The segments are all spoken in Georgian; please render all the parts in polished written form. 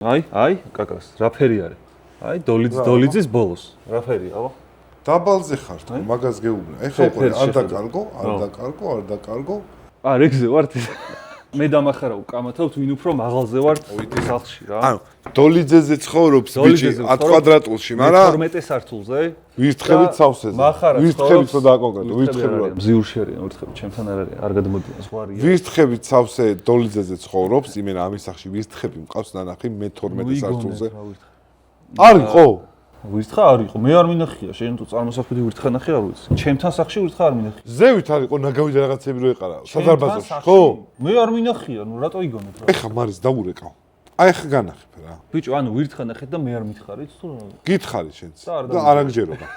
აი, კაკას, რა ფერი არის? აი, დოლიძის ბოლოს. რა ფერია, აბა? დაბალზე ხარ თუ მაგას გეუბნა. ეხლა უკვე არ დაკარგო. რეგზე ვართ. მე დამახარავ კამათავთ ვინ უფრო მაღალზე ვართ სახლში რა. ანუ დოლიძეზე ცხოვრობს ბიჭი 10 კვადრატულში, მაგრამ 12 სართულზე. ვირთხებით სავსეზე. ვირთხებით და კონკრეტულად ვირთხებით. ზიურში არის ვირთხები, ჩემთან არ არის, არ გადმოდიან ზღვარია. ვირთხებით სავსე დოლიძეზე ცხოვრობს, იმენა ამის სახლში ვირთხები მყავს ნანახი მე 12 სართულზე. არისო? ვირთხა არ იყო, მე არ მინახია, შენ თუ წარმოსახვედი ვირთხა ნახე არ ვიცი. ჩემთან სახში ვირთხა არ მინახია. ზევით არისო, ნაგავი და რაღაცები რო ეყარა, საზარბაზოში, ხო? მე არ მინახია, ნუ რატო იგონებ რა? ეხა მარის დაურეკავ. აი ხა განახებ რა. ბიჭო, ანუ ვირთხა ნახეთ და მე არ მითხარით თუ რა? გითხარი შენც და არ აგჯერობა.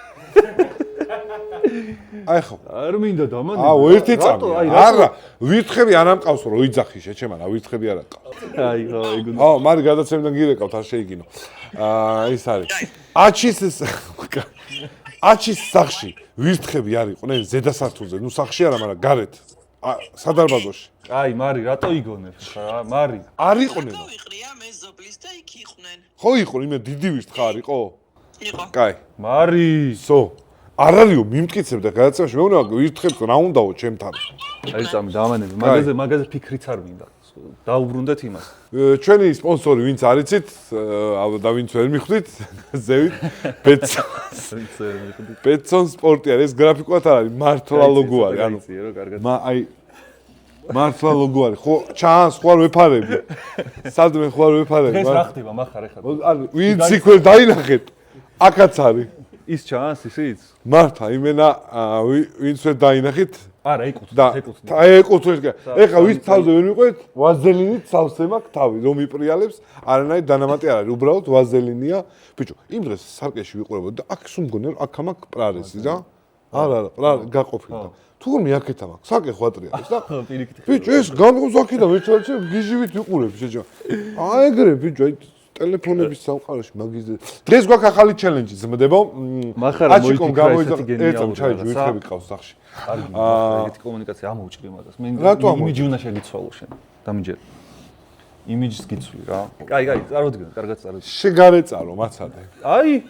აი ხო. არ მინდა დამანე. ერთი წამი. არა, ვირთხები არ ამყავს რო იძახი შეჩემა რა, ვირთხები არ აკყავს. აი ხო, ეგ. მარი გადაცემიდან გირეკავთ, არ შეიგინო. ის არის. აჩის სახში ვირთხები არ იყვნენ ზედა სართულზე, ნუ სახში არა, მაგრამ გარეთ. სადარბაზოში. აი, მარი, რატო იგონებ ხა? მარი. არ იყვნენ. ვიყრია მე ზობლის და იქ იყვნენ. ხო იყო, იმე დიდი ვირთხა არ იყო? იყო. კაი. მარი. არ არისო, მიმტკიცებ და გადაცემაში მე უნდა ვირთხებს რა უნდაო ჩემთან. აი წამი დავანები, მაგაზე ფიქრიც არ მინდა. დაუბრუნდეთ იმას. ჩვენი სპონსორი ვინც არიცით, და ვინც ვერ მიხვდით, ზევით ბეტსონ სპორტი არის, ეს გრაფიკულად არ არის, მართლა ლოგო არის, ანუ აი მართლა ლოგო არის. ხო, ჩანს ხوار ვეფარები. სადმე ხوار ვეფარები. ეს რა ხდება מחარ ეხლა? ანუ ვინც იქ ვერ დაინახეთ, აქაც არის. ის ჩანს ისიც? მართლა, იმენა ვინც ვერ დაინახეთ არა, ეკუთვნით. ეხლა ვის თავზე ვერ მიყვეთ? ვაზელინით სავსე მაქვს თავი, რომ იპრიალებს, არანაირ დანამატი არ არის, უბრალოდ ვაზელინია. ბიჭო, იმ დღეს სარკეში ვიყურებოდი და აქ სულ მგონია რომ აქ მაქვს პრარესი რა. არა, გაყოფილდა. თუ მე აქეთა მაქვს, სარკე ხვატრიალებს და ბიჭო, ეს გამგონს აქედან ერთადერთი გიჟივით ვიყურებ შეჭა. აი ეგრე ბიჭო, აი ტელეფონების სამყაროში მაგის დღეს გვაქვს ახალი ჩელენჯი ზმდებო. მახარა მოიფიქრა გამოიძახ ერთად ჩაიჯო ვირთხები ყავს სახში. ეგეთი კომუნიკაცია ამოუჭრი მაგას. მე იმიჯი უნდა შეგიცვალო შენ. დამიჯერ. იმიჯს გიცვლი რა. კაი, წარვადგენ, კარგად წარვადგენ. შეგარეწარო მაცადე. აი.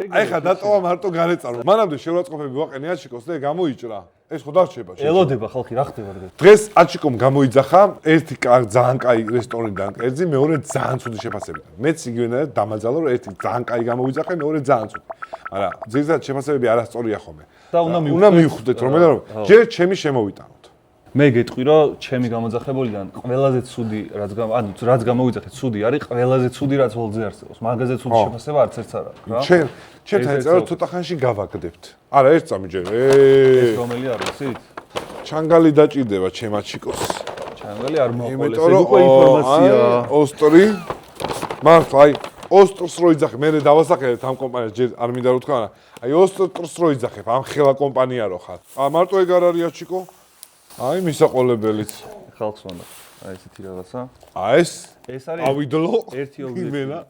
აი ხა დატოვა მარტო გარეწარო. მანამდე შეურაცხყოფები ვაყენე აჩიკოს და გამოიჭრა. ეს ხო დარჩება შენ. ელოდება ხალხი რა ხდება დღეს? დღეს აჩიკომ გამოიძახა ერთი ძალიან კაი რესტორნიდან კერძი, მეორე ძალიან ცუდი შეფასებიდან. მეც იგივენად დამაძალო რომ ერთი ძალიან კაი გამოიძახე, მეორე ძალიან ცუდი. მაგრამ ზოგადად შეფასებები არასწორია ხოლმე. და უნდა მივხვდეთ რომ ჯერ ჩემი შემოვიტანოთ. მე გეტყვი რომ ჩემი გამოძახებულიდან ყველაზე ცუდი რაც გამოვიძახე ცუდი არის, ყველაზე ცუდი რაც ველზე არსებობს. მაგაზე ცუდი შეფასება არც ერთს არ აქვს რა. ჩემთან ეწერა ცოტა ხანში გავაგდებთ. არა, ერთ წამი ჯერ. ეს რომელი არის იცით? ჩანგალი დაჭირდება ჩემაჩიკოს. ჩანგალი არ მოყოლეს, ეს უკვე ინფორმაცია. ოსტრი. მართლა, აი, ოსტრს რო იძახე, მე დავასახელებ ამ კომპანიას, ჯერ არ მინდა რომ თქვა, არა. აი, ოსტრს რო იძახებ, ამ ხელა კომპანია რო ხარ. მარტო ეგ არ არის აჩიკო? აი, მისაყოლებელიც. ხალხს ვანდა. აი, ესეთი რაღაცა. ეს არის ავიდლო. ერთი ობიექტი.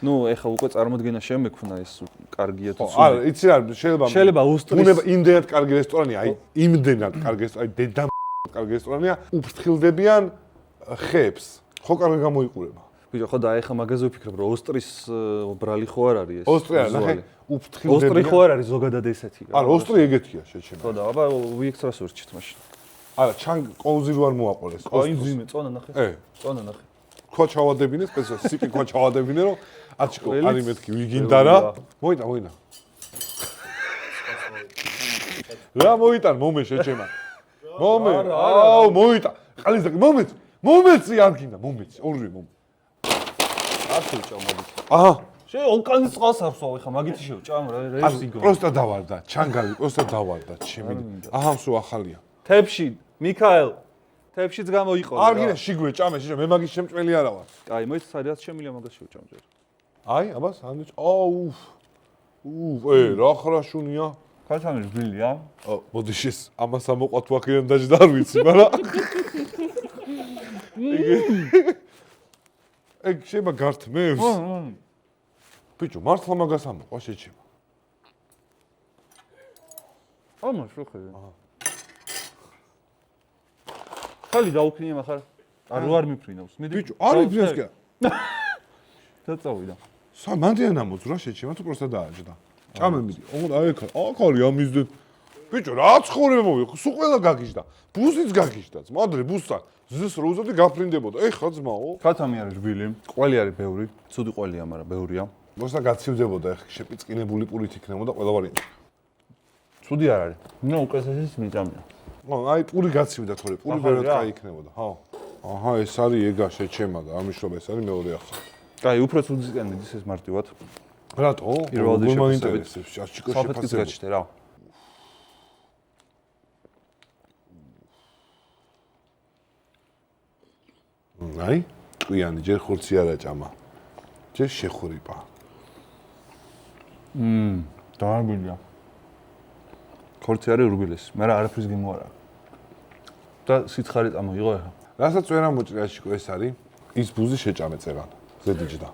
ნუ ეხა უკვე წარმოდგენა შემექნა ეს კარგია თუ ცუდი. არა, იცი რა, შეიძლება ოსტრის უნება იმდენად კარგი რესტორანია, აი იმდენად კარგი რესტორანი, დედა კარგი რესტორანია, უფრთხილდებიან ხეებს. ხო კარგი გამოიყურება. ბიჭო, ხო და ეხა მაგაზე ვფიქრობ, რომ ოსტრის ბრალი ხო არ არის ეს. ოსტრი არა, ნახე, უფრთხილდებიან. ოსტრი ხო არ არის ზოგადად ესეთი. არა, ოსტრი ეგეთია შეჩემა. ხო და აბა ვიექცრას ვერჩით მაშინ. არა, ჩანგ კონზი რო არ მოაყოლეს. აი, ძიმე, წონა ნახე. წონა ნახე. ქვა ჩავადებინე, სპეციალურად სიკი ქვა ჩავადებინე, რომ აჩიკო, არის მეთქი, ვიგინდა რა. მოიტან. რა მოიტან, მომე შეჩემა. მომე. აუ, მოიტან. ყალისაკი, მომეცი არ გინდა, მომეცი, ორივე მომე. არ შევჭამ მაგით. აჰა. შენ ონკანის წყალს არ ვსვავ, ეხა მაგით შევჭამ რა, ეს იგო. პროსტა დავარდა, ჩანგალი, პროსტა დავარდა, ჩემი. აჰა, სულ ახალია. თებში, მიქაელ. თებშიც გამოიყო. არ გინდა შიგვე ჭამე, შეჭა, მე მაგის შემჭმელი არა ვარ. კაი, მოიც სადაც შემილია მაგას შევჭამ ჯერ. აი, აბა სანდვიჩ. აუ. რა ხრაშუნია. ქაჩამი რბილია? მოდი შეს ამას ამოყვა თუ აქედან დაждდა არ ვიცი, მაგრამ ეგ შეიძლება გართმევს. ბიჭო, მართლა მაგას ამოყვა შეჭება. ამას შეხები. ხალი დაუფრინე מחარ. არ მიფრინავს. ბიჭო, არ მიფრინავს კი. და წავიდა. მანდიან ამოძ რა შეჩემა თუ პროსტა დააჯდა. ჭამე მიდი. აი აქ არის ამიზდეთ. ბიჭო რა ცხოვრება მოვიხო, სულ ყველა გაგიჟდა. ბუსიც გაგიჟდა. მადრე ბუსთან. ზის რო უზოდი გაფრინდებოდა. ეხა ძმაო. ქათამი არის რბილი, ყველი არის ბევრი, ცუდი ყველია, მაგრამ ბევრია. მოსა გაცივდებოდა ეხა შეპიწყინებული პურით იქნებოდა ყველა ვარიანტი. ცუდი არ არის. ნუ უკეთესიც მიწამია. აი პური გაცივდა თორე პური ბევრად კაი იქნებოდა. ხო. აჰა ეს არის ეგა შეჩემა და ამიშობა ეს არის მეორე ახლა. კაი, უფრო ცუდისკენ მიდის ეს მარტივად. რატო? პირველადი შეფასებით. აშჩიკო საფეთქის გაჩნდა რა. აი, ტყიანი ჯერ ხორცი არა ჭამა. ჯერ შეხურიპა. დაარბილია. ხორცი არის ურბილესი, მაგრამ არაფრის გემო არა. და სიცხარი წამოიღო ახლა. რასაც ვერ ამოჭრე აშჩიკო ეს არის ის ბუზი შეჭამე წერან. ზედიჯდა.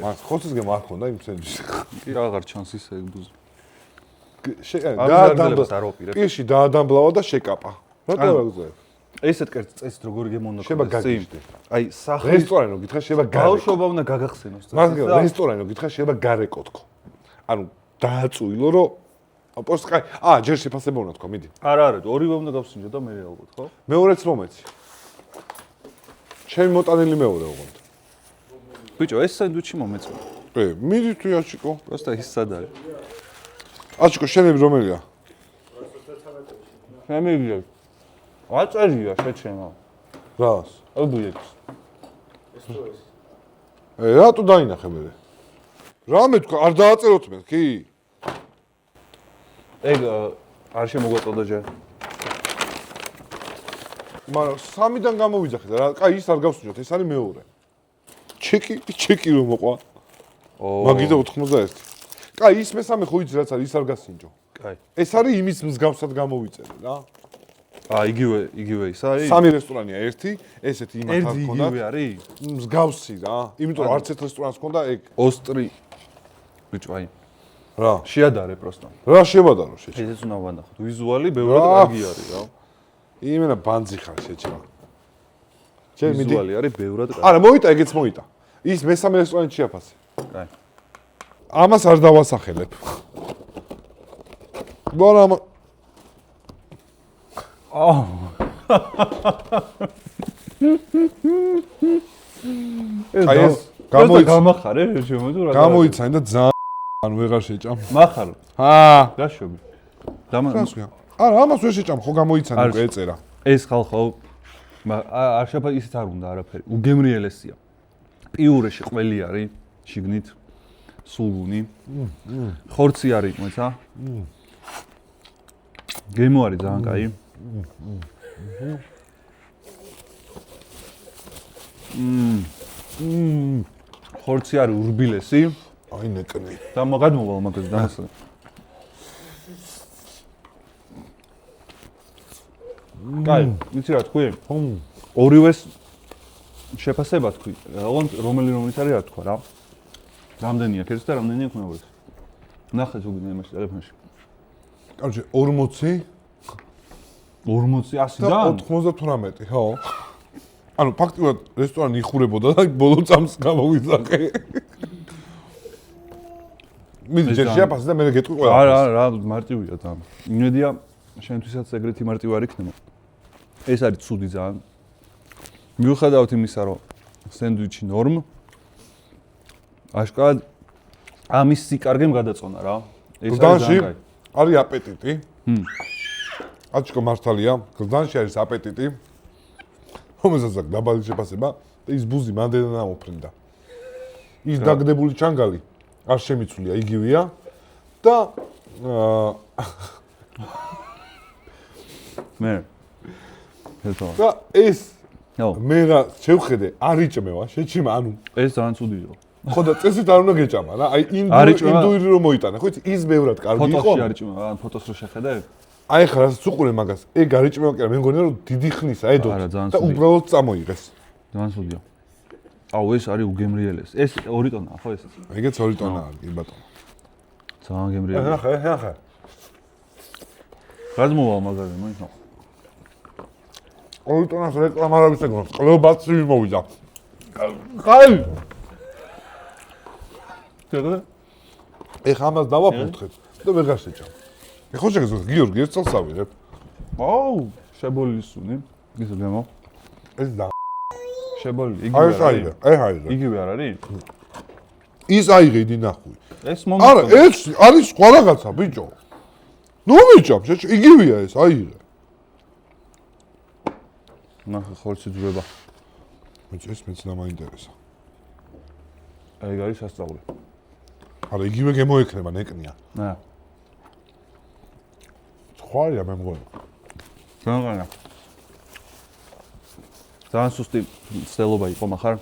მას ხორცის გემო არ ქონდა იმ სენჯში. კი აღარ ჩანს ის ეგ ბუზი. დაადამბლა. პირში დაადამბლავა და შეკაპა. რატო არ გზავ? ესეთ კერძ წესით როგორ გემონდა შეება გაგიჟდე. აი სახლის რესტორანო გითხრა შეება გარეკო. ბავშვობა უნდა გაგახსენოს. მაგრამ რესტორანო გითხრა შეება გარეკოთქო. ანუ დააწუილო რომ პოსტ კაი ჯერ შეფასება უნდა თქვა მიდი. არა არა ორივე უნდა გავსინჯო და მე ალბათ ხო? მეორეც რომეცი. ჩემი მოტანილი მეორე ოღონდ. ბიჭო ეს სანდვიჩი მომეწონა. მიდი თუ აჩიკო. პროსტა ის სად არის? აჩიკო შენები რომელია? შემიგია. აწერია შეჩემა. რას? ობიექტს. რატო დაინახე მე? რამე თქვა არ დააწეროთ მე კი? ეგ არ შემოგვაწოდა ჯერ. მაგრამ 3-დან გამოვიძახეთ რა. კაი ის არ გავსინჯოთ, ეს არის მეორე. ჩეკი რომ მოყვა. მაგიდა 91. კაი ის მესამე ხო იცი რაც არის, ის არ გასინჯო. კაი. ეს არის იმის მსგავსად გამოვიწერე რა. იგივე ის არის? სამი რესტორანია, ერთი, ესეთი იმათ არ ქონდა. იგივე არის? მსგავსი რა. იმიტომ რომ არც ერთ რესტორანს ქონდა ეგ. ოსტრი. ბიჭო აი. რა? შეადარე პროსტა. რა შევადარო შეჭა. ესეც უნდა ვანახოთ. ვიზუალი ბევრად კარგი არის რა. იმენა ბანძი ხარ შეჭა. ჯერ მიდი. ვიზუალი არის ბევრად კარგი. არა, მოიტა, ეგეც მოიტა. ის მესამე რესტორანში შეაფასე. კაი. ამას არ დავასახელებ. მაგრამ აი ეს გამახარე შემოძუ რა. გამოიცანი და ძალიან ვეღარ შეჭამ. მახარო. გაშობი. არა, ამას ვერ შეჭამ, ხო გამოიცანი უკვე ეწერა. ეს ხალხო არ შეფა ისიც არ უნდა არაფერი. უგემრიელესია. პიურეში ყველი არის, შიგნით სულგუნი. ხორცი არის მოიცა? გემო არის ძალიან კაი. ხორცი არის ურბილესი. აი ნეკნი. და გადმოვალ მაგაზე დამასწრე. კაი, ვიცი რა თქვი? ორივეს შეფასება თქვი. რომელიც არის რა თქვა რა. რამდენია კერძი და რამდენია ქონებას. ნახე თუ გინდა იმაში ტელეფონში. კაროჩე 40 100-დან 98, ხო? ანუ ფაქტიურად რესტორანი იხურებოდა და ბოლო წამს გამოვიძახე. მიდი ჯერ შეაფასე და მე გეტყვი ყველა. არა, მარტივია და. იმედია შენთვისაც ეგრეთი მარტივი არ იქნება. ეს არის ცუდი ძალიან. მიუხედავად იმისა, რომ სენდვიჩი ნორმ აშკარად ამის სიკარგემ გადაწონა რა. ეს არის ძალიან კაი. არის აპეტიტი. აჩკო მართალია, გლდანში არის აპეტიტი. რომელსაც აქვს დაბალი შეფასება და ის ბუზი მანდელიდან ამოფრინდა. ის დაგდებული ჩანგალი არ შემიცულია, იგივეა და მე ეთო. და ეს მე რა შევხედე, არ იჭმევა, შეჩიმა, ანუ ეს ძალიან ცუდია. ხო და წესით არ უნდა გეჭამა რა. აი ინდუირი რომ მოიტანა, ხო იცი, ის ბევრად კარგი იყო. ფოტოში არ იჭმევა, ან ფოტოს რო შეხედე? აი ხა რასაც უყურე მაგას, ეგ არ იჭმევა კი არა, მე მგონია რომ დიდი ხნისა ედოთ და უბრალოდ წამოიღეს. ძალიან ცუდია. აუ ეს არის უგემრიელესი. ეს 2 ტონაა ხო ესეც? ეგეც 2 ტონაა, კი ბატონო. ძალიან გემრიელია. ნახე. გადმოვალ მაგაზე, მოიცა. ორი ტონას რეკლამა არ არის ეგრე. კლეობაცივი მოვიდა. ხაი. შეგდა? ეხა ამას დავაფუთხებ და ვეღარ შეჭამ. ეხო შეგიძლია გიორგი ერთ წელს ავიღებ. აუ, შებოლილი სუნი. ისე გამო. ეს და შებოლილი. აი ეს აიღე. აიღე. იგივე არ არის? ის აიღე იდი ნახვი. ეს არა, მომენტი. ეს არის სხვა რაღაცა, ბიჭო. ნუ მიჭამ, იგივეა ეს, აიღე. ნახე ხორცი ძვება. მეც ეს მეც დამაინტერესა. აი არის სასწაული. არა, იგივე გემოექნება, ნეკნია. ნა. სხვაა მე მგონი. რა. ძალიან სუსტი ცდელობა იყო מחარ.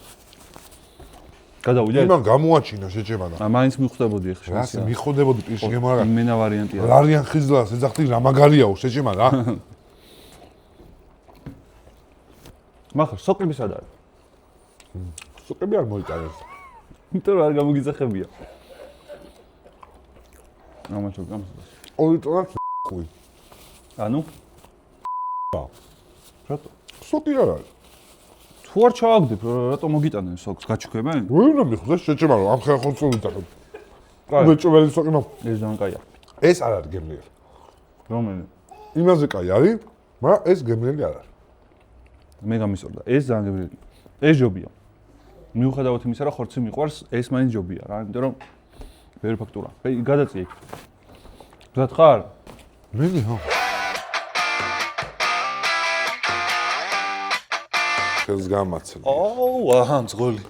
გადავიდე? იმან გამოაჩინა შეჭემა და. მაინც მიხვდებოდი ახლა რა შენს. მიხოდებოდი პირში გემარა. იმენა ვარიანტია. ლარიან ხიზლას ეძახდი რა მაგარიაო შეჭემა რა. מחარ სოკლები სად არის? სოკები არ მოიტანეს. იმიტომ რომ არ გამოგიძახებია. ამაჩო გამოსდა. ორი ტონა ხუი. ანუ? ბა. რატო? სოკი არ არის. თუ არ ჩააგდებ, რატო მოგიტანენ სოკს გაჩქებენ? ვერ უნდა მიხდეს შეჭემა რომ ამ ხელ ხორცს ვიტანებ. კაი. უბრალოდ სოკი მო. ეს ძალიან კაია. ეს არ არის გემრიელი. რომელი? იმაზე კაი არის, მაგრამ ეს გემრიელი არ არის. მე გამისწორდა. ეს ძალიან გემრიელი. ეს ჯობია. მიუხედავად იმისა, რომ ხორცი მიყვარს, ეს მაინც ჯობია რა, იმიტომ რომ ბევრი ფაქტურა. გადაწიე. მზად ხარ? მეგი ხო. ხელს გამაცემ. აუ, აჰა, მძღოლი.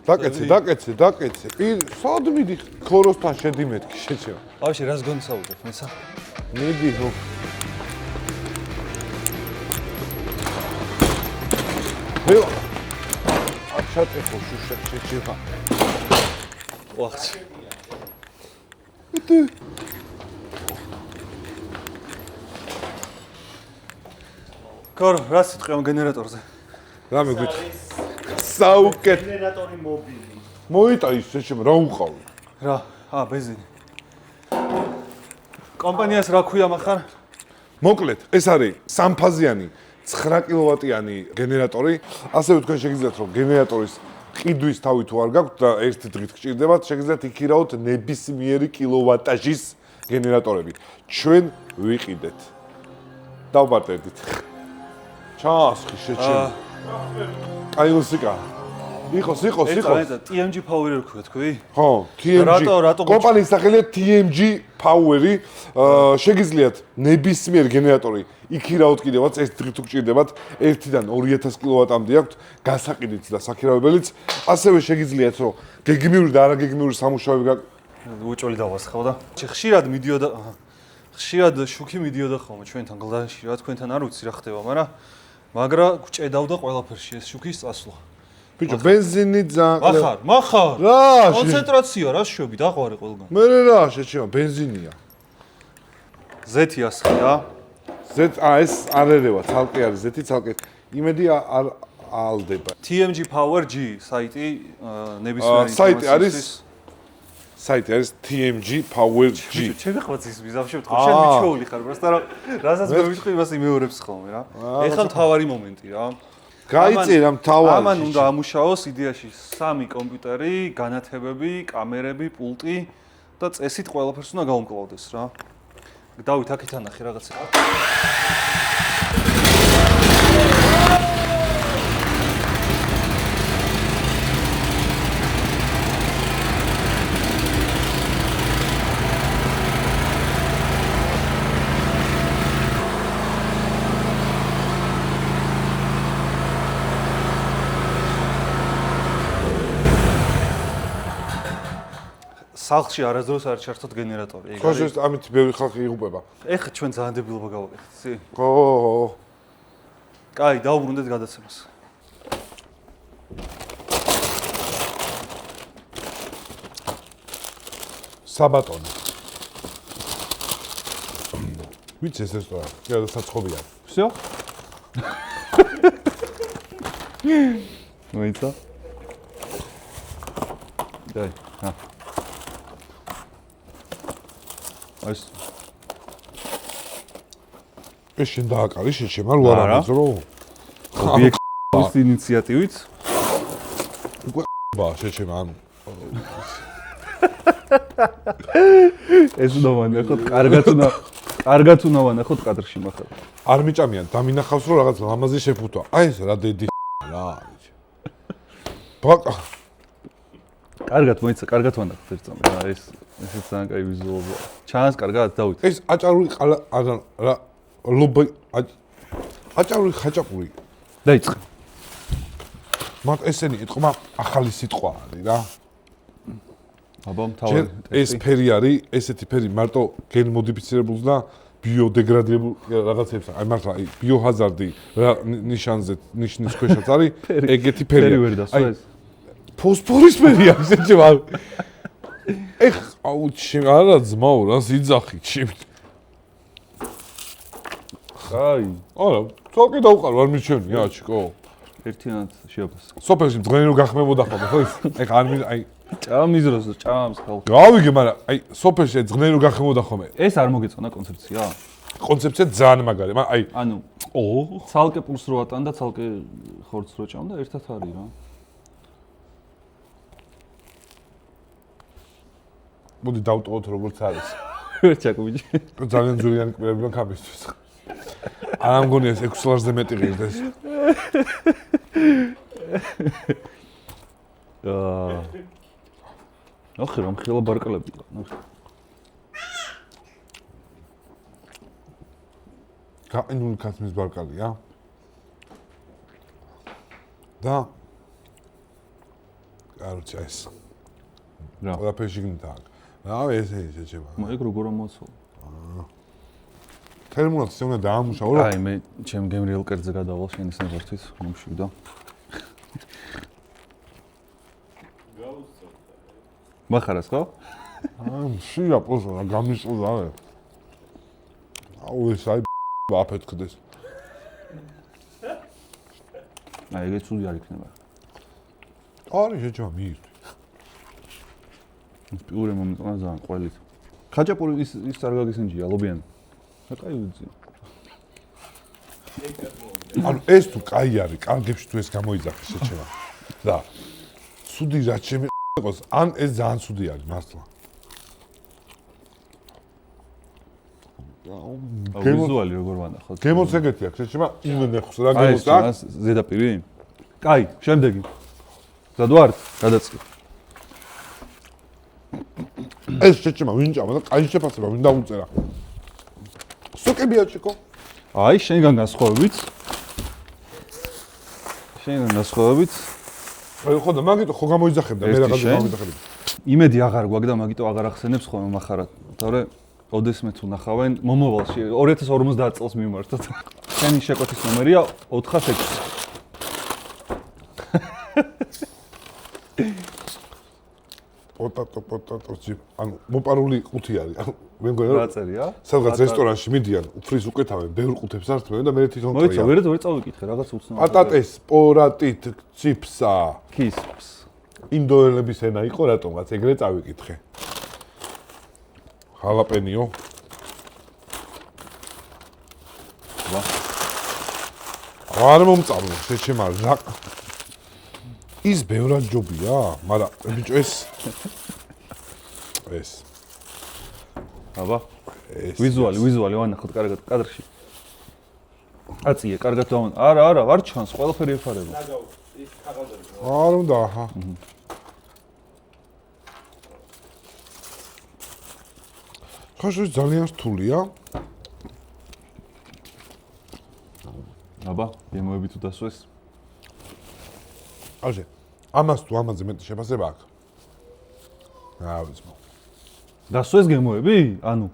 დაკეცე. სად მიდი ქოროსთან შედი მეთქი შეჭემა. ბავშვი, რას გონსაუბრებ მესა? მიდი ხო. ვეო. აშატეხო შუშა შეჭემა. ვახჩი. კარ, რა სიტყვია ამ გენერატორზე? რა მეგვითხრა? საუკეთ. გენერატორი მობილი. მოიტანის შეჭემა რა უყავი? რა? ბენზინი. კომპანიას რა ქვია מחარ? მოკლედ, ეს არის სამფაზიანი 9 კილოვატიანი გენერატორი. ასევე თქვენ შეგიძლიათ რომ გენერატორის ყიდვის თავი თუ არ გაქვთ და ერთი დღით გჭირდებათ, შეგიძლიათ იქირავოთ ნებისმიერი კილოვატაჟის გენერატორები. ჩვენ ვიყიდეთ. დავბარტერდით. ჩაასხი შეჭემა. აი მუსიკა. იყოს. TMG Power რქვა თქვი? ხო, TMG. რატო კომპანიის სახელია TMG Power-ი. შეგიძლიათ ნებისმიერ გენერატორი იქირავოთ კიდევაც ეს დღით უგჭირდებათ 1-დან 2000 კილოვატამდე აქვთ გასაყიდით და საქირავებელიც. ასევე შეგიძლიათ რომ გეგმიური და არაგეგმიური სამუშაოები უჭოლი დავასხავ და ხშირად მიდიოდა ხშირად შუქი მიდიოდა ხოლმე ჩვენთან გლდანში რა თქვენთან არ ვიცი რა ხდება, მაგრამ გვჭედავდა ყველაფერში ეს შუქის წასვლა. ბიჭო, ბენზინი ძალიან מחარ. რა, კონცენტრაცია რა შვები დაყვარე ყველგან. მე რა შეჭემა, ბენზინია. ზეთი ასხია. ეს არ ერევა, ცალკე არის ზეთი, ცალკე. იმედი არ ალდება. TMG Power G საიტი ნებისმიერი საიტი არის TMG Power G. ჩემი ხვაცის მიზავში ვთქვა, შენ მიჩვეული ხარ, პროსტა რასაც მე ვიტყვი, იმას იმეორებს ხოლმე რა. ეხლა მთავარი მომენტი რა. გაიწირა მთავარი. ამან უნდა ამუშაოს იდეაში 3 კომპიუტერი, განათებები, კამერები, პულტი და წესით ყველაფერს უნდა გაუმკლავდეს რა. დავით აქეთ ანახე რაღაცა. სახლში არასდროს არ ჩართოთ გენერატორი. ხო, ეს ამით ბევრი ხალხი იღუპება. ეხლა ჩვენ ძალიან დებილობა გავაკეთეთ, იცი? ხო. კაი, დაუბრუნდეთ გადაცემას. საბატონო. ვიცი ეს რესტორანი, კიდევ საცხობია. Всё? მოიცა? დაი, ეს შენ დააკარი შეჩემა, რო არ ამეძრო. ობიექტის ინიციატივით ბა შეჩემა ანუ ეს უნდა ვანახოთ, კარგად უნდა ვანახოთ კადრში מחლა. არ მიჭამიან დამინახავს რომ რაღაც ლამაზი შეფუთვა. აი ეს რა დედი რა. ბაკა კარგად ვანახოთ ერთ წამი რა ესეც ძალიან კაი ვიზუალია. ჩანს კარგად დავით. ეს აჭარული ყალა რა ლობი აჭარული ხაჭაპური დაიწყე. მათ ესენი ეთყობა ახალი სიტყვა არის რა. აბა მთავარი ეს ფერი არის, ესეთი ფერი მარტო გენ მოდიფიცირებულს და ბიოდეგრადირებულ რაღაცებს, აი მართლა აი ბიოჰაზარდი რა ნიშანზე ნიშნის ქვეშაც არის, ეგეთი ფერი. ფერი ვერ დასვა ეს. ფოსფორის ფერია ესეთი ვარ. ეხ აუ ჩემ არა ძმაო რა სიძახი ჩემ. აი, არა, თოკი დავყარ ვარ მიჩვენია აჩკო. ერთიანად შეაფასე. სოფელში მძღენი რო გახმებოდა ხოლმე ხო ის? ეხ არ აი ჭამიზროს ჭამს ხალხი. გავიგე, მაგრამ აი სოფელში ძღენი რო გახმებოდა ხოლმე. ეს არ მოგეწონა კონცეფცია? კონცეფცია ძალიან მაგარი, მაგრამ აი ანუ ცალკე პულს რო ატან და ცალკე ხორცს რო ჭამ და ერთად არის რა. მოდი დავტოვოთ როგორც არის. ვერ ჩაკო ბიჭი. ძალიან ძვირიანი კბილები მაქვს ამისთვის. არ ამგონია ეს 6 ლარზე მეტი ღირდეს. ნახე რომ ხილა ბარკალები. ნახე. გაყინული ქათმის ბარკალია. და კაროჩა ეს. რა. ყველაფერში გინდა. რა ეს შეჩება. ეგ როგორ ამოცო? თერმულაც უნდა დაამუშავო რა. აი მე ჩემ გემრიელ კერძზე გადავალ შენის ნებართვის მომშვიდო. მახარას ხო? შია პოზა რა გამიშყდა არა. აუ ეს აი აფეთქდეს. აი ეგეც უდი არ იქნება. არის შეჩება მიირთვი. პიურე მომიტანა ძალიან ყველით. ხაჭაპური ის არ გაგისენჯია ლობიანი. აკაი უძი. ანუ ეს თუ კაი არის, კარგებში თუ ეს გამოიძახე შეჩება. და სუდი რა ჩემი იყოს, ან ეს ძალიან სუდი არის მართლა. ვიზუალი როგორ ვანახოთ? გემოც ეგეთი აქვს, შეჩება იმენეხოს რა გემოც აქვს. ზედაპირი? კაი, შემდეგი. ზად ვართ? გადაწყე. ეს შეჩება ვინჭამა და კაი შეფასება ვინ დაუწერა. სოკებია ჩიკო. აი, შენგან გასხოვებით. აი ხო და მაგიტო ხო გამოიძახებდა მე რაღაც გამოიძახებდა. იმედი აღარ გვაქვს და მაგიტო აღარ ახსენებს ხოლმე מחარად. თორე ოდესმე თუ ნახავენ მომავალში 2050 წელს მიმართოთ. შენი შეკვეთის ნომერია 406. პოტატო ანუ მოპარული ყუთი არის. ანუ მე მგონია რა წერია? სადღაც რესტორანში მიდიან, უფრის უკეთავენ, ბევრ ყუთებს ართმევენ და მე თვითონ მოიცა, ვერ წავიკითხე რაღაც უცნაური. პატატეს, პორატით, ციფსა. ქისპს. ინდოელების ენა იყო რატომღაც ეგრე წავიკითხე. ხალაპენიო. ვა. არ მომწამლო, შეჩემა რა. ის ბევრად ჯობია, მაგრამ ბიჭო ეს აბა ვიზუალი ვანახოთ კარგად კადრში. აწიე, კარგად დავან. არა, ვარ ჩანს, ყველაფერი ეხარება. არ უნდა აჰა. ხაშო ძალიან რთულია. აბა, გემოები თუ დასვეს. ასე. ამას თუ ამაზე მეტი შეფასება აქვს. რა ვიცი. დასვეს გემოები? ანუ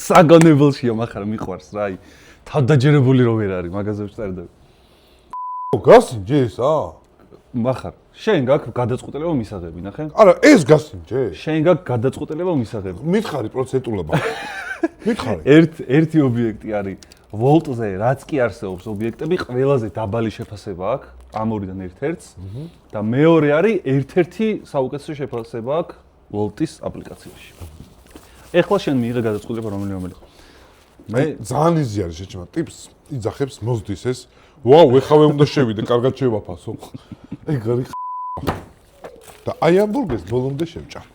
საგონებელშია מחარ მიყვარს რა, აი თავდაჯერებული რო ვერ არის, მაგაზე ვწერდები. გასინჯესა? מחარ, შენ გაქვს გადაწყვეტილება მისაღები, ნახე? არა, ეს გასინჯე. შენ გაქვს გადაწყვეტილება მისაღები. მითხარი პროცენტულობა. მითხარი. ერთი ობიექტი არის ვოლტზე, რაც კი არსებობს ობიექტები, ყველაზე დაბალი შეფასება აქვს ამ ორიდან ერთ-ერთს და მეორე არის ერთ-ერთი საუკეთესო შეფასება აქვს ვოლტის აპლიკაციაში. ეხლა შენ მიიღე გადაწყვეტილება რომელი. მე ძალიან იზი არის შეჩემა. ტიპს იძახებს მოზდის ეს ვაუ, ეხავე უნდა შევიდე, კარგად შევაფასო. ეგ გარი და აი ამ ბურგერს ბოლომდე შევჭამ.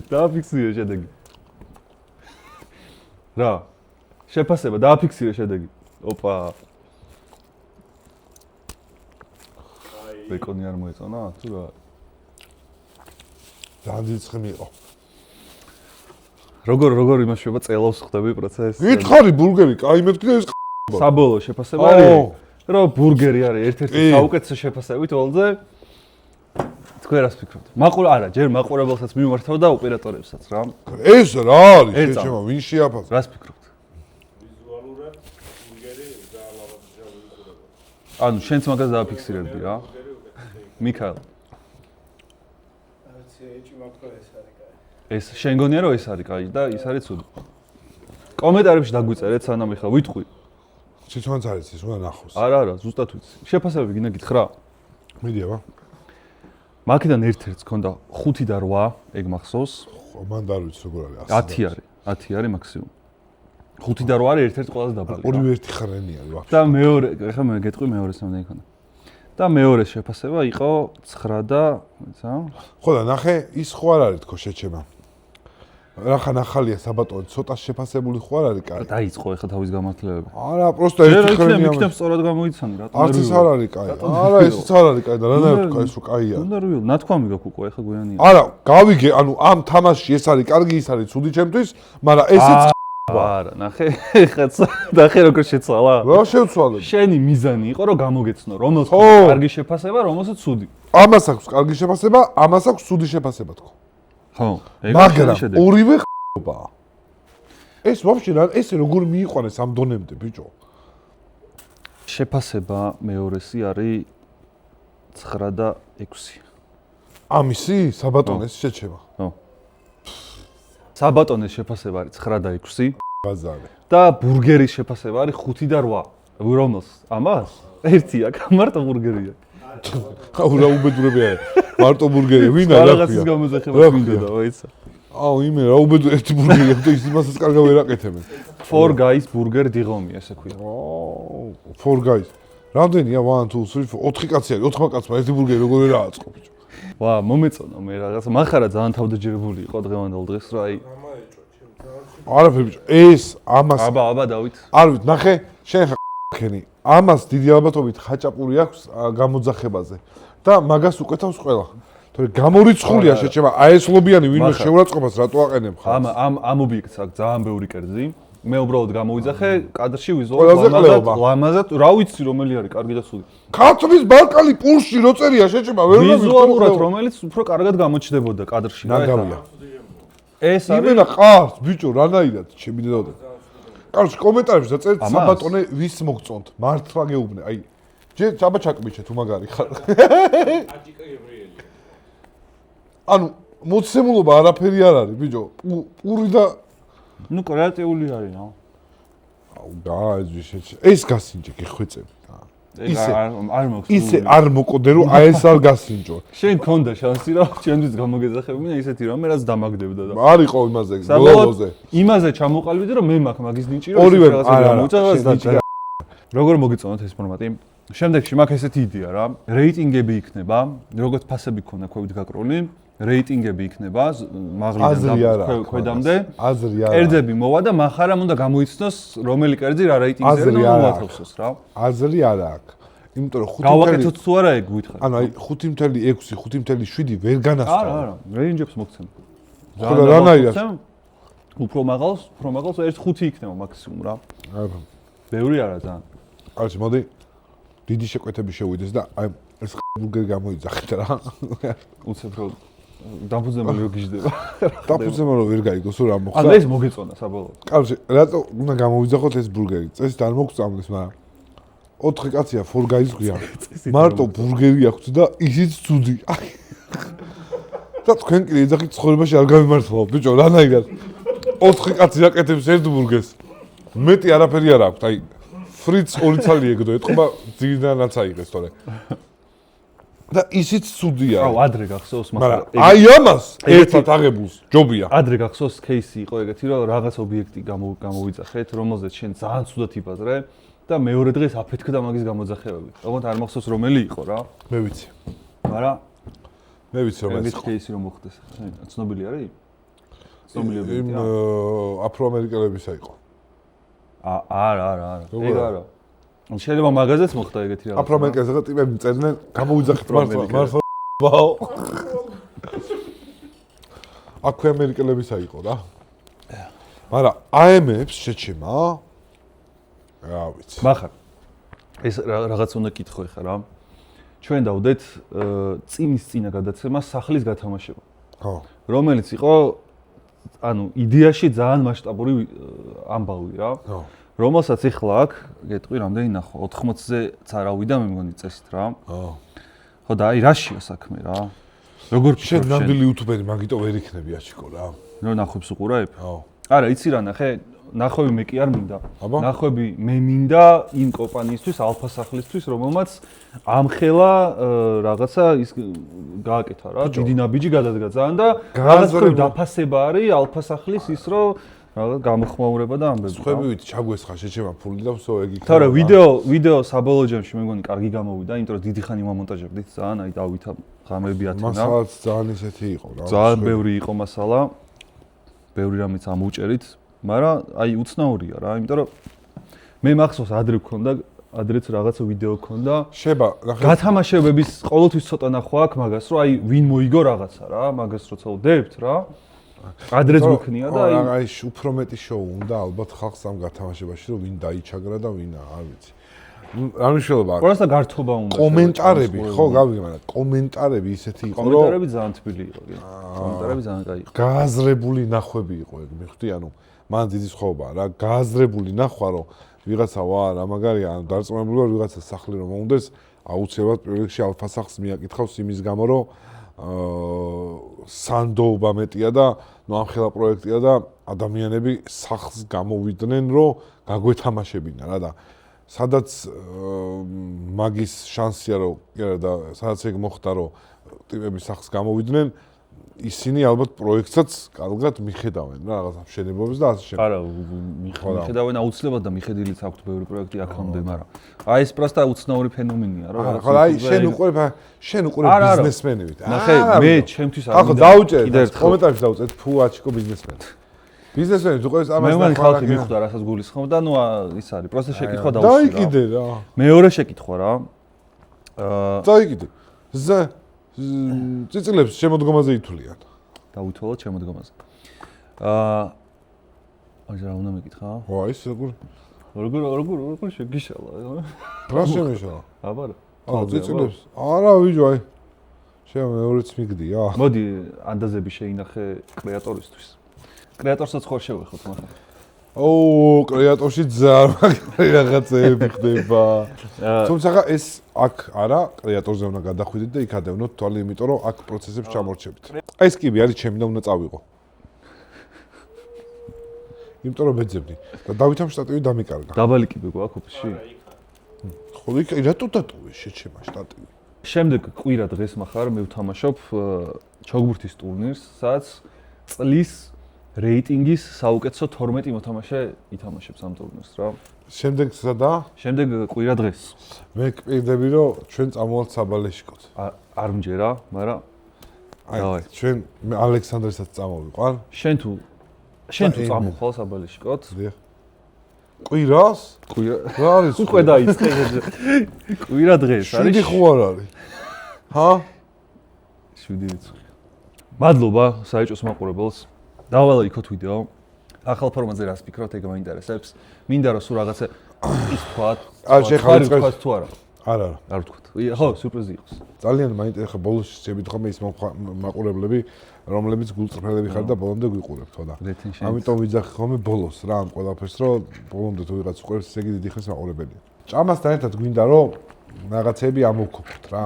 დააფიქსირე შედეგი. რა? შეფასება დააფიქსირე შედეგი. ოპა. ბეკონი არ მოეწონა თუ რა? ძალიან ცხიმი იყო. როგორ იმაშება წელავს ხდები პროცესი? გითხარი ბურგერი, კაი მეთქი ეს საბოლოო შეფასება არის? რომ ბურგერი არის ერთ-ერთი საუკეთესო შეფასებით ოლზე. თქვენ რას ფიქრობთ? არა, ჯერ მაყურებელსაც მიმართავ და ოპერატორებსაც რა. ეს რა არის? შეჩემა, ვინ შეაფასა? რას ფიქრობთ? ვიზუალურად ბურგერი ძალიან ლამაზია ვიყურება. ანუ შენც მაგას დააფიქსირებდი რა. მიქაელ. არც ეჭი მაგქო ეს არის კაი. ეს შენ გონია რომ ეს არის კაი და ის არის ცუდი. კომენტარებში დაგვიწერეთ სანამ ეხლა ვიტყვი. სიტყვაც არის ის უნდა ნახოს. არა, ზუსტად ვიცი. შეფასებები გინდა გითხრა? მიდიება. მაქედან ერთ-ერთს ქონდა 5 და 8, ეგ მახსოვს. ხო, მან და არ ვიცი როგორ არის. 10 არის, 10 არის მაქსიმუმ. 5 და 8 არის ერთ-ერთი ყველაზე დაბალი. ორივე ერთი ხრენი არის ვაფშე. და მეორე, ეხლა მე გეტყვი მეორეს რამდენი ქონდა. და მეორე შეფასება იყო 9 და ცა? ხო და ნახე, ის ხო არ არის თქო შეჩემა. რახან ახალია საბატონო, ცოტა შეფასებული ხო არ არის კაი? დაიწყო ეხლა თავის გამართლებები. არა, პროსტო ერთი ხრენი ამის. იქნებ სწორად გამოიცანი რა. არც ის არ არის კაი. არა, ესეც არ არის კაი და რანაირად თქვა ეს რო კაია. უნდა რუიო, ნათქვამი გაქვს უკვე ეხლა გვიანია. არა, გავიგე, ანუ ამ თამაშში ეს არის კარგი, ის არის ცუდი ჩემთვის, მაგრამ ესეც არა, ნახე, ეხაც ნახე როგორ შეცვალა. რა შევცვალებ? შენი მიზანი იყო რომ გამოგეცნო, რომელს ხო. კარგი შეფასება, რომელსაც ცუდი. ამას აქვს კარგი შეფასება, ამას აქვს ცუდი შეფასება თქო. ხო, მაგრამ ორივე ხბაა. ეს ვაფშე რა, ეს როგორ მიიყვანეს ამ დონემდე, ბიჭო? შეფასება მეორესი არის 9 და 6. ამისი საბატონეს შეჩემა. ხო. საბატონეს შეფასება არის 9 და 6 ბაზარი. და ბურგერის შეფასება არის 5 და 8. რომელს? ამას? ერთია, მარტო ბურგერია. აუ რა უბედურებია. მარტო ბურგერი, ვინ არის? რაღაცის გამოძახება მინდოდა, ვაიცა. აუ იმე რა უბედური ერთი ბურგერი და ის იმასაც კარგად ვერ აკეთებენ. Four Guys Burger დიღომი ესე ქვია. აუ, Four Guys. რამდენია? 1 2 3 4 4 კაცი არის, 4 კაცმა ერთი ბურგერი როგორ ვერ ააწყო ბიჭო. ვა, მომეწონა მე რაღაც. მახარა ძალიან თავდაჯერებული იყო დღევანდელ დღეს რა აი. არაფერი ბიჭო. ეს ამას აბა დავით. არ ვიცი, ნახე, შენ ხა ხენი. ამას დიდი ალბათობით ხაჭაპური აქვს გამოძახებაზე და მაგას უკეთავს ყველა. თორე გამორიცხულია შეჩემა, აი ეს ლობიანი ვინმე შეურაცხყოფას რატო აყენებ ხარ? ამ ობიექტს აქვს ძალიან ბევრი კერძი. მე უბრალოდ გამოიძახე კადრში ვიზუალურად ლამაზად, რა ვიცი რომელი არის კარგი და ცუდი. ქართლის ბარკალი პულში რო წერია შეჩემა, ვერ ვიცი. ვიზუალურად რომელიც უფრო კარგად გამოჩნდებოდა კადრში რა ეხლა. ნაგავია. ეს არის იმენა ყარს ბიჭო, რანაირად შემიძლია. კარგი კომენტარებში დაწერეთ საბატონე ვის მოგწონთ? მართლა გეუბნე. აი ჯერ ჩაბა ჩაკბიჩე თუ მაგარი ხარ. აჯიკა ებრიელი. ანუ მოცემულობა არაფერი არ არის ბიჭო. პური და ნუ კრეატიული არის რა. აუ და ეს გასინჯე გეხვეწები და. ისე არ მოხდა. ისე არ მოკოდე რომ აი ეს არ გასინჯო. შენ გქონდა შანსი რომ ჩემთვის გამოგეძახებინა ისეთი რამე რაც დამაგდებდა და. არ იყო იმაზე ბოლოზე. იმაზე ჩამოყალიბდი რომ მე მაქვს მაგის ნიჭი რომ ორივე გამოუწევას და როგორ მოგიწონოთ ეს ფორმატი? შემდეგში მაქვს ესეთი იდეა რა. რეიტინგები იქნება, როგორც ფასები ქონა ქვევით გაკრული. რეიტინგები იქნება მაღლიდან ქვედამდე. აზრი არა. კერძები მოვა და მახარამ უნდა გამოიცნოს რომელი კერძი რა რეიტინგზე მოათავსოს რა. აზრი არა აქვს. იმიტომ რომ 5 გავაკეთოთ თუ არა ეგ გითხარ. ანუ აი 5.6, 5.7 ვერ განასწავლე. არა, რეინჯებს მოგცემ. ხო და რანაირად? უფრო მაღალს ერთ 5 იქნება მაქსიმუმ რა. არა. ბევრი არა ძალიან. კარგი, მოდი. დიდი შეკვეთები შევიდეს და აი ეს ბურგერი გამოიძახეთ რა. უცებ რომ დაფუძნებელი რო გიждდება. დაფუძნებელი ვერ გაიგოს რა მოხდა. ანუ ეს მოგეწონა საბოლოოდ. კარგი, რატო უნდა გამოვიძახოთ ეს ბურგერი? წესით არ მოგწამდეს, მაგრამ 4 კაცია Four Guys გვია. მარტო ბურგერი აქვს და ისიც ცუდი. და თქვენ კი ეძახით ცხოვრებაში არ გამიმართლა, ბიჭო, რანაირად? 4 კაცი აკეთებს ერთ ბურგერს. მეტი არაფერი არ აქვს, აი, 2 ცალი ეგდო, ეთქობა ძირიდანაც აიღეს თორე. და ისიც ცუდია. აუ ადრე გახსოვს მაგრამ მაგრამ აი ამას ერთად აღებულს ჯობია. ადრე გახსოვს кейსი იყო ეგეთი რომ რაღაც ობიექტი გამოვიძახეთ რომელზეც შენ ძალიან ცუდად იბაზრე და მეორე დღეს აფეთქდა მაგის გამოძახებები. ოღონდ არ მახსოვს რომელი იყო რა. მე ვიცი. მაგრამ მე ვიცი რომ ეს ეგეთი кейსი რომ მოხდეს. ცნობილი არის? ცნობილი იმ ობიექტია? აფროამერიკელებისა იყო. არა. ეგ არა. შეიძლება მაგაზეც მოხდა ეგეთი რაღაც. აფროამერიკელებსა ტიპები წერდნენ გამოვიძახეთ მართლა ბაო. აქვე ამერიკელებისა იყო რა. მაგრამ AM-ებს შეჩემა რა ვიცი. მახარ ეს რაღაც უნდა კითხო ხა რა. ჩვენ დავდეთ წინის წინა გადაცემა სახლის გათამაშება. ხო. რომელიც იყო ანუ იდეაში ძალიან მასშტაბური ამბავი რა. ხო. რომელსაც ეხლა აქ გეტყვი რამდენი ნახო 80-ზე წარავიდა მე მგონი წესით რა. ხო. ხო და აი რაშია საქმე რა. როგორ შენ ნამდვილი იუთუბერი მაგიტო ვერ იქნები აჩიკო რა. ნუ ნახვებს უყურებ? ხო. არა, იცი რა ნახე, ნახვები მე კი არ მინდა. აბა? ნახვები მე მინდა იმ კომპანიისთვის, ალფა სახლისთვის, რომელმაც ამხელა რაღაცა ის გააკეთა რა, დიდი ნაბიჯი გადადგა ძალიან და რაღაც დაფასება არის ალფა სახლის ის რომ რაღაც გამოხმაურება და ამბები. ხვევით ჩაგვესხა შეჩემა ფული და всё ეგ იქნება. თორე ვიდეო საბოლოო ჯამში მე მგონი კარგი გამოვიდა, იმიტომ რომ დიდი ხანი მომონტაჟებდით ძალიან, აი დავითა ღამეები 10-ი და მასალაც ძალიან ისეთი იყო რა. ძალიან ბევრი იყო მასალა. ბევრი რამეც ამოვჭერით, მაგრამ აი უცნაურია რა, იმიტომ რომ მე მახსოვს ადრე ადრეც რაღაცა ვიდეო გქონდა. შება, ნახე. გათამაშებების ყოველთვის ცოტა ნახვა აქვს მაგას, რომ აი ვინ მოიგო რაღაცა რა, მაგას როცა ვდებთ რა. ადრეც გვიქნია და აი უფრო მეტი შოუ უნდა ალბათ ხალხს ამ გათამაშებაში, რომ ვინ დაიჩაგრა და ვინ არ ვიცი. არ მნიშვნელობა. ყველასა გართობა უნდა. კომენტარები, ხო, გავიგე, მაგრამ კომენტარები ისეთი იყო, რომ კომენტარები ძალიან თბილი იყო, კი. კომენტარები ძალიან კაი იყო. გააზრებული ნახვები იყო ეგ, მიხვდი, ანუ მან დიდი სხვაობაა რა, გააზრებული ნახვა, რომ ვიღაცა ვა რა მაგარია, ანუ დარწმუნებული ვარ ვიღაცა სახლი რომ მომდეს, აუცილებლად პირველ რიგში ალფა სახლს მიაკითხავს იმის გამო, რომ სანდოობა მეტია და ნუ ამხელა პროექტია და ადამიანები სახლს გამოვიდნენ, რომ გაგვეთამაშებინა რა და სადაც მაგის შანსია რომ კი არა და სადაც ეგ მოხდა რომ ტიპები სახლს გამოვიდნენ ისინი ალბათ პროექტსაც კარგად მიხედავენ რა რაღაც მშენებლობის და ასე შემდეგ. არა, მიხედავენ აუცილებლად და მიხედილიც აქვთ ბევრი პროექტი აქამდე, მაგრამ აი ეს პროსტა უცნაური ფენომენია რა. ხო, აი შენ უყურებ ბიზნესმენები. ნახე, მე ჩემთვის არ მინდა. ახლა დაუჭერეთ, კომენტარებში დაუჭერეთ ფუ აჩიკო ბიზნესმენი. ბიზნესმენი უყურებს ამას მე ხალხი მიხვდა რასაც გულისხმობ და ნუ ის არის, პროსტა შეკითხვა დაუსვი რა. დაიკიდე რა. მეორე შეკითხვა რა. დაიკიდე. წიწილებს შემოდგომაზე ითვლიან. დავითვალოთ შემოდგომაზე. აი რა უნდა მეკითხა? ო აი ეს როგორ შეგიშალა? რა შემიშალა? აბარა. წიწილებს. არა ვიჯო აი. შენ მეორეც მიგდია. მოდი ანდაზები შეინახე კრეატორისთვის. კრეატორსაც ხარ შევეხოთ მაგრამ. ო, კრეატორში ძალიან მაგარი რაღაცეები ხდება. თუმცა ეს აქ არა, კრეატორზე უნდა გადახვიდეთ და იქ ადევნოთ თვალი, იმიტომ რომ აქ პროცესებს ჩამორჩებით. აი ეს კიბი არის ჩემი და უნდა წავიღო. იმიტომ რომ მეძებდი და დავითამ შტატივი დამიკარგა. დაბალი კიბი გვაქვს ოფისში? ხო, იქ რატო დატოვე შეჩემა შტატივი? შემდეგ კვირა დღეს מחר მე ვთამაშობ ჩოგბურთის ტურნირს, სადაც წლის რეიტინგის საუკეთესო 12 მოთამაშე ითამაშებს ამ ტურნირს რა. შემდეგ სადა? შემდეგ კვირა დღეს. მე გპირდები რომ ჩვენ წამოვალთ საბალეშკოთ. არ მჯერა, მაგრამ აი ჩვენ მე ალექსანდრესაც წამოვიყვარ. შენ თუ წამოხვალ საბალეშკოთ? დიახ. კვირას? რა არის? უკვე დაიწყე. კვირა დღეს არის. 7 ხო არ არის? ჰა? 7 რიცხვი. მადლობა საეჭვოს მაყურებელს. დავალა იქოთ ვიდეო. ახალ ფორმატზე რას ფიქრობთ, ეგ მაინტერესებს. მინდა რომ სულ რაღაცა ის თქვათ. შეხავთ თუ არა? არა. არ ვთქვათ. ხო, სიურპრიზი იყოს. ძალიან მაინტერესებს ბოლოს შეებით ხოლმე ის მაყურებლები, რომლებიც გულწრფელები ხარ და ბოლომდე გვიყურებთ, ხო და. ამიტომ ვიძახი ხოლმე ბოლოს რა ამ ყველაფერს, რომ ბოლომდე თუ ვიღაც უყურებს, ესე იგი დიდი ხნის მაყურებელია. ჭამასთან ერთად გვინდა რომ რაღაცები ამოვქობთ რა.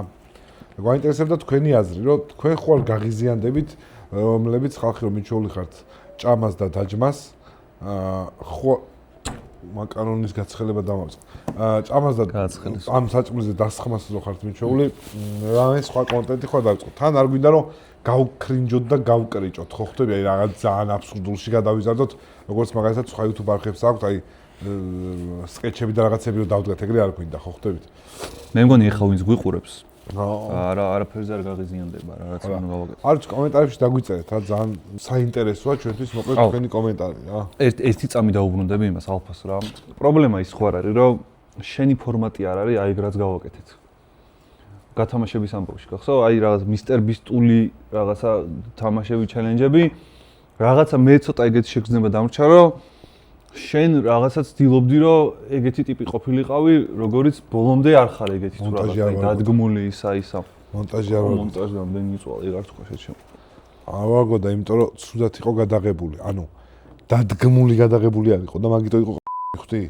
გვაინტერესებდა თქვენი აზრი, რომ თქვენ ხوار გაღიზიანდებით რომლებიც ხალხი რომ მიჩვეული ხართ ჭამას და დაჯმას ხო მაკარონის გაცხელება დამავიწყე. ჭამას და გააცხელეს. ამ საჭმელზე დასხმას რო ხართ მიჩეული, რამე სხვა კონტენტი ხო დავიწყო. თან არ გვინდა რომ გავკრინჯოთ და გავკრიჭოთ, ხო ხვდები, აი რაღაც ძალიან აბსურდულში გადავიზარდოთ, როგორც მაგალითად სხვა YouTube არხებს აქვთ, აი სკეჩები და რაღაცები რო დავდგათ, ეგრე არ გვინდა, ხო ხვდებით? მე მგონი ეხა ვინც გვიყურებს აა არაფერზე არ გაღიზიანდება რა, რაც უნდა გავაკეთო. არც კომენტარებში დაგვიწერეთ რა, ძალიან საინტერესოა ჩვენთვის მოკლედ თქვენი კომენტარი რა. ერთი წამი დაუბრუნდები იმას ალფას რა. პრობლემა ის ხო არ არის, რომ შენი ფორმატი არ არის, აი რაც გავაკეთეთ. გათამაშების ამბავში, გახსოვ? აი რაღაც მისტერ ბისტული, რაღაცა თამაშები, ჩელენჯები, რაღაცა მე ცოტა ეგეთი შეგრძნება დამრჩა, რომ შენ რაღაცაც ცდილობდი, რომ ეგეთი ტიპი ყოფილიყავი, როგორიც ბოლომდე არ ხარ ეგეთი თუ რაღაცა დადგმული ისა. მონტაჟი არ ვარ. მონტაჟი რამდენი იწვალა, ეგ არ თქვა შეჩემ. არ ვაგოდა, იმიტომ რომ სუდად იყო გადაღებული. ანუ დადგმული გადაღებული არ იყო და მაგითო იყო ხვდი?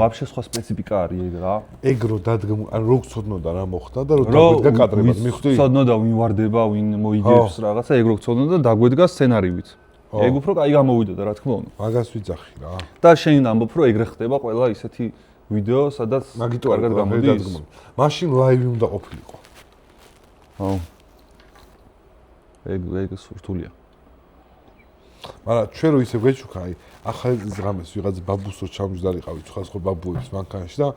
ვაფშე სხვა სპეციფიკა არის ეგ რა. ეგ რო დადგმული, ანუ რო გწოდნოდა რა მოხდა და რო დაგვედგა კადრებად, მიხვდი? გწოდნოდა ვინ ვარდება, ვინ მოიგებს რაღაცა, ეგ რო გწოდნოდა დაგვედგა სცენარივით. ეგ უფრო კაი გამოვიდოდა რა თქმა უნდა. მაგას ვიძახი რა. და შენ ამბობ რომ ეგრე ხდება ყველა ისეთი ვიდეო, სადაც მაგითო კარგად გამოდის. მაშინ ლაივი უნდა ყოფილიყო. აუ. ეგ სურთულია. მაგრამ ჩვენ რო ისე გვეჩუქა, აი ახალი ღამეს ვიღაც ბაბუს რო ჩამჯდარიყავი, სხვა ბაბუების მანქანაში და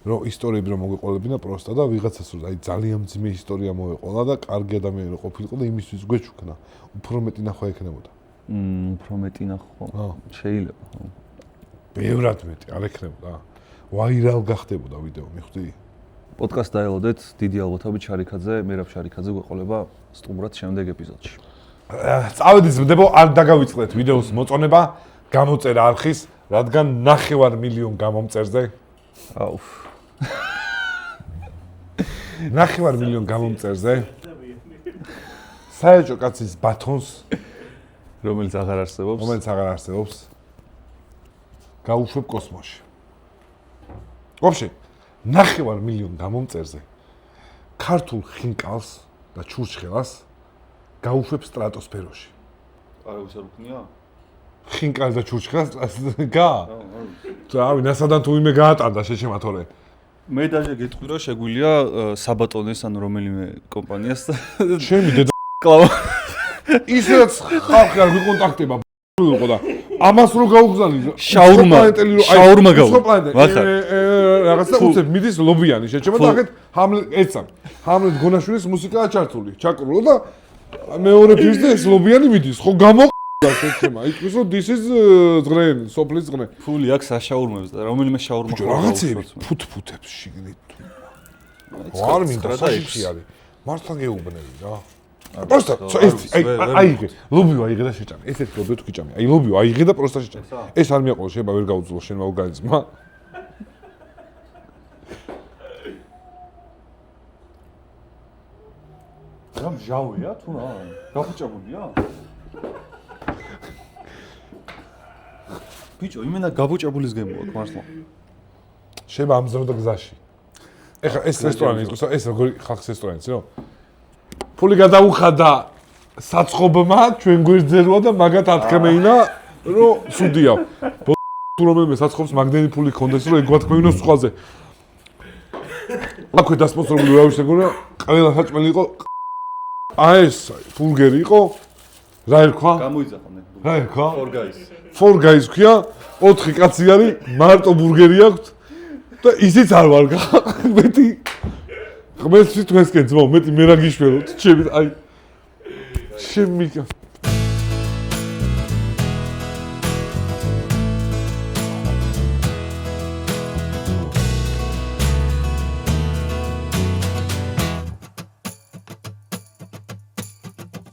რომ ისტორიები რომ მოგვეყოლებინა პროსტა და ვიღაცას რომ აი ძალიან ძიმე ისტორია მოეყოლა და კარგი ადამიანი რო ყოფილიყო და იმისთვის გვეჩუქნა. უფრო მეტი ნახვა ექნებოდა. უფრო მეტი ნახვა. შეიძლება, ხო. ბევრად მეტი არ ექნებოდა. ვაირალ გახდებოდა ვიდეო, მიხვდი? პოდკასტ დაელოდეთ, დიდი ალბათობით შარიქაძე, მერაბ შარიქაძე გვეყოლება სტუმრად შემდეგ ეპიზოდში. წავედით მდებო, არ დაგავიწყდეთ ვიდეოს მოწონება, გამოწერა არხის, რადგან 9 მილიონ გამომწერზე. აუ. 9 მილიონ გამომწერზე. საერთო კაცის ბათონს, რომელიც აღარ არსებობს. გაუშვებ კოსმოსში. ვაფშე 9 მილიონ გამომწერზე ქართულ ხინკალს და ჩურჩხელას გაუშვებ სტრატოსფეროში. არა ვისარუქნია? ხინკალს და ჩურჩხელას გა? რავი, ნასადან თუ იმე გაატანდა შეჩემათორე. მე დაჟე გეტყვი რომ შეგვიძლია საბატონეს ან რომელიმე კომპანიას ჩემი დედა კლავა ისედაც ხალხი არ ვიკონტაქტება იყო და ამას რო გაუგზავნი შაურმა გავა რაღაცა უცებ მიდის ლობიანი შეჩება და ახეთ ჰამლეტ გონაშვილის მუსიკაა ჩართული ჩაკრულო და მეორე ფირზე ეს ლობიანი მიდის ხო გამოყდა შეჩება იტყვის რომ this is ზღრენ სოფლის ზღრენ ფული აქვს საშაურმებს და რომელიმე შაურმა ხო რაღაცები ფუთფუთებს შიგნით არ მინდა საშიში არის მართლა გეუბნები რა просто აიღე ლობიო აიღე და შეჭამე ესეთი ლობიო თუ გიჭამე აი ლობიო აიღე და просто შეჭამე ეს არ მიაყოლა შეიძლება ვერ გაუძლო შენმა ორგანიზმმა რა მჟავია თუ რა გაბუჭებულია ბიჭო იმენა გაბუჭებულის გემო აქვს მართლა შეიძლება ამზრდა გზაში ეხა ეს რესტორანი იყოს ეს როგორი ხალხის რესტორანიც რო ფული გადაუხადა საცხობმა ჩვენ გვერდზე როა და მაგათ ათქმეინა რომ სუდია თუ რომელიმე საცხობს მაგდენი ფული ქონდეს რომ ეგ გვათქმეინოს სხვაზე აქვე დასპონსორებული რა ვიშეგონა ყველა საჭმელი იყო ეს ბურგერი იყო რა ერქვა გამოიძახავდნენ რა ერქვა Four Guys ქვია 4 კაცი არის მარტო ბურგერი აქვს და ისიც არ ვარ მეტი ღმერთს თქვენსკენ ძმაო მეტი მე რა გიშველოთ ჩემი აი შემი